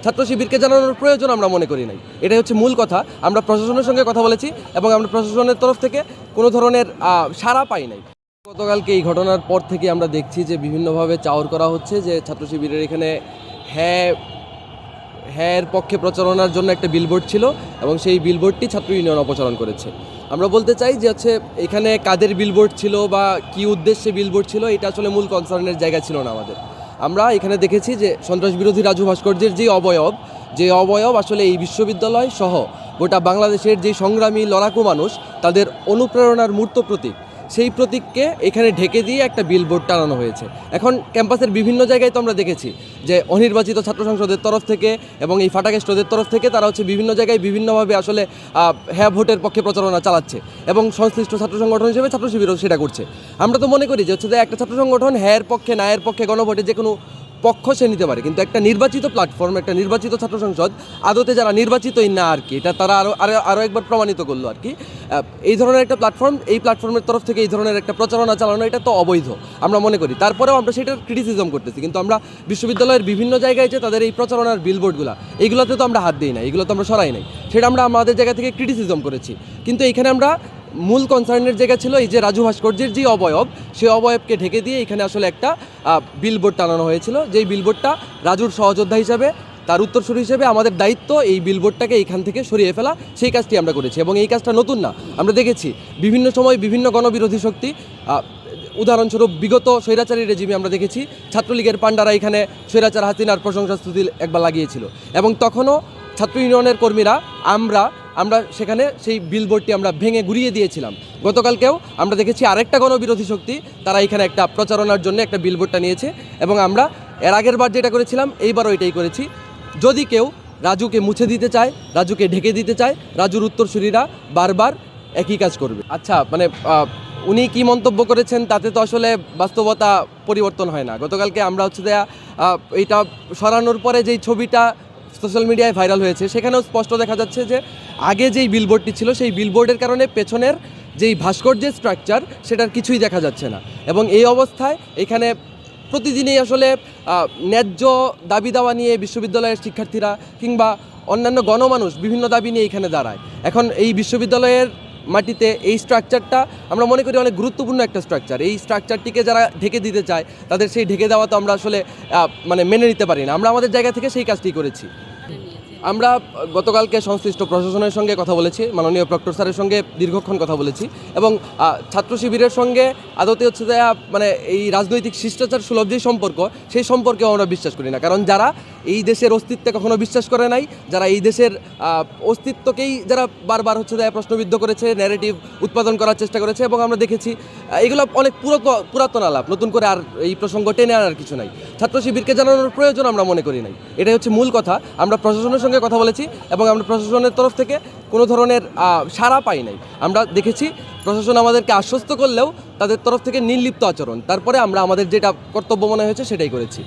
ছাত্র শিবিরকে জানানোর প্রয়োজন আমরা মনে করি নাই। এটাই হচ্ছে মূল কথা। আমরা প্রশাসনের সঙ্গে কথা বলেছি এবং আমরা প্রশাসনের তরফ থেকে কোনো ধরনের সাড়া পাই নাই। গতকালকে এই ঘটনার পর থেকে আমরা দেখছি যে বিভিন্নভাবে চাউর করা হচ্ছে যে ছাত্র শিবিরের এখানে হ্যাঁ হ্যাঁর পক্ষে প্রচারণার জন্য একটা বিলবোর্ড ছিল এবং সেই বিলবোর্ডটি ছাত্র ইউনিয়ন অপসারণ করেছে। আমরা বলতে চাই যে হচ্ছে এখানে কাদের বিলবোর্ড ছিল বা কী উদ্দেশ্যে বিলবোর্ড ছিল এটা আসলে মূল কনসার্নের জায়গা ছিল না আমাদের। আমরা এখানে দেখেছি যে সন্ত্রাস বিরোধী রাজু ভাস্কর্যের যে অবয়ব আসলে এই বিশ্ববিদ্যালয় সহ গোটা বাংলাদেশের যে সংগ্রামী লড়াকু মানুষ তাদের অনুপ্রেরণার মূর্ত প্রতীক, সেই প্রতীককে এখানে ঢেকে দিয়ে একটা বিলবোর্ড টানানো হয়েছে। এখন ক্যাম্পাসের বিভিন্ন জায়গায় তো আমরা দেখেছি যে অনির্বাচিত ছাত্র সংসদের তরফ থেকে এবং এই ফাটাকেস্টদের তরফ থেকে তারা হচ্ছে বিভিন্ন জায়গায় বিভিন্নভাবে আসলে হ্যাঁ ভোটের পক্ষে প্রচারণা চালাচ্ছে এবং সংশ্লিষ্ট ছাত্র সংগঠন হিসেবে ছাত্র শিবিরও সেটা করছে। আমরা তো মনে করি যে হচ্ছে যে একটা ছাত্র সংগঠন হ্যাঁর পক্ষে নায়ের পক্ষে গণভোটে যে কোনো পক্ষ সে নিতে পারে, কিন্তু একটা নির্বাচিত প্ল্যাটফর্ম, একটা নির্বাচিত ছাত্র সংসদ আদতে যারা নির্বাচিতই না আর কি, এটা তারা আরও একবার প্রমাণিত করলো আর কি। এই ধরনের একটা প্ল্যাটফর্ম, এই প্ল্যাটফর্মের তরফ থেকে এই ধরনের একটা প্রচারণা চালানো এটা তো অবৈধ আমরা মনে করি। তারপরেও আমরা সেটার ক্রিটিসিজম করতেছি, কিন্তু আমরা বিশ্ববিদ্যালয়ের বিভিন্ন জায়গায় যে তাদের এই প্রচারণার বিলবোর্ডগুলো এইগুলোতে তো আমরা হাত দিই না, এগুলো তো আমরা সরাই নাই, সেটা আমরা আমাদের জায়গা থেকে ক্রিটিসিজম করেছি। কিন্তু এখানে আমরা মূল কনসার্নের জায়গা ছিল এই যে রাজু ভাস্কর্যের যে অবয়ব, সেই অবয়বকে ঢেকে দিয়ে এখানে আসলে একটা বিলবোর্ড টানানো হয়েছিল। যেই বিলবোর্ডটা রাজুর সহযোদ্ধা হিসাবে, তার উত্তরসূরি হিসেবে আমাদের দায়িত্ব এই বিলবোর্ডটাকে এইখান থেকে সরিয়ে ফেলা, সেই কাজটি আমরা করেছি এবং এই কাজটা নতুন না। আমরা দেখেছি বিভিন্ন সময় বিভিন্ন গণবিরোধী শক্তি, উদাহরণস্বরূপ বিগত স্বৈরাচারী রেজিমে আমরা দেখেছি ছাত্রলীগের পান্ডারা এখানে স্বৈরাচার হাসিনার প্রশংসা স্তুতি একবার লাগিয়েছিল এবং তখনও ছাত্র ইউনিয়নের কর্মীরা আমরা সেখানে সেই বিলবোর্ডটি আমরা ভেঙে গুড়িয়ে দিয়েছিলাম। গতকালকেও আমরা দেখেছি আরেকটা গণবিরোধী শক্তি তারা এখানে একটা প্রচারণার জন্য একটা বিলবোর্ডটা নিয়েছে এবং আমরা এর আগের বার যেটা করেছিলাম এইবারও এটাই করেছি। যদি কেউ রাজুকে মুছে দিতে চায়, রাজুকে ঢেকে দিতে চায়, রাজুর উত্তরসূরিরা বারবার একই কাজ করবে। আচ্ছা, মানে উনি কি মন্তব্য করেছেন তাতে তো আসলে বাস্তবতা পরিবর্তন হয় না। গতকালকে আমরা হচ্ছে এইটা সরানোর পরে যেই ছবিটা সোশ্যাল মিডিয়ায় ভাইরাল হয়েছে সেখানেও স্পষ্ট দেখা যাচ্ছে যে আগে যেই বিলবোর্ডটি ছিল সেই বিলবোর্ডের কারণে পেছনের যেই ভাস্কর্যের স্ট্রাকচার সেটার কিছুই দেখা যাচ্ছে না এবং এই অবস্থায় এখানে প্রতিদিনই আসলে ন্যায্য দাবি দাওয়া নিয়ে বিশ্ববিদ্যালয়ের শিক্ষার্থীরা কিংবা অন্যান্য গণমানুষ বিভিন্ন দাবি নিয়ে এখানে দাঁড়ায়। এখন এই বিশ্ববিদ্যালয়ের মাটিতে এই স্ট্রাকচারটা আমরা মনে করি অনেক গুরুত্বপূর্ণ একটা স্ট্রাকচার। এই স্ট্রাকচারটিকে যারা ঢেকে দিতে চায় তাদের সেই ঢেকে দেওয়া তো আমরা আসলে মানে মেনে নিতে পারি না। আমরা আমাদের জায়গা থেকে সেই কাজটি করেছি। আমরা গতকালকে সংশ্লিষ্ট প্রশাসনের সঙ্গে কথা বলেছি, মাননীয় প্রক্টর স্যারের সঙ্গে দীর্ঘক্ষণ কথা বলেছি এবং ছাত্র শিবিরের সঙ্গে আদতে হচ্ছে যে মানে এই রাজনৈতিক শিষ্টাচার সুলভ যে সম্পর্ক, সেই সম্পর্কেও আমরা বিশ্বাস করি না। কারণ যারা এই দেশের অস্তিত্বে কখনো বিশ্বাস করে নাই, যারা এই দেশের অস্তিত্বকেই যারা বারবার হচ্ছে যে প্রশ্নবিদ্ধ করেছে, ন্যারেটিভ উৎপাদন করার চেষ্টা করেছে এবং আমরা দেখেছি এগুলো অনেক পুরাতন আলাপ, নতুন করে আর এই প্রসঙ্গ টেনে আনার কিছু নাই। ছাত্র শিবিরকে জানানোর প্রয়োজন আমরা মনে করি নাই। এটাই হচ্ছে মূল কথা। আমরা প্রশাসনের সঙ্গে কথা বলেছি এবং আমরা প্রশাসনের তরফ থেকে কোনো ধরনের সাড়া পাই নাই। আমরা দেখেছি প্রশাসন আমাদেরকে আশ্বস্ত করলেও তাদের তরফ থেকে নির্লিপ্ত আচরণ। তারপরে আমরা আমাদের যেটা কর্তব্য মনে হয়েছে সেটাই করেছি।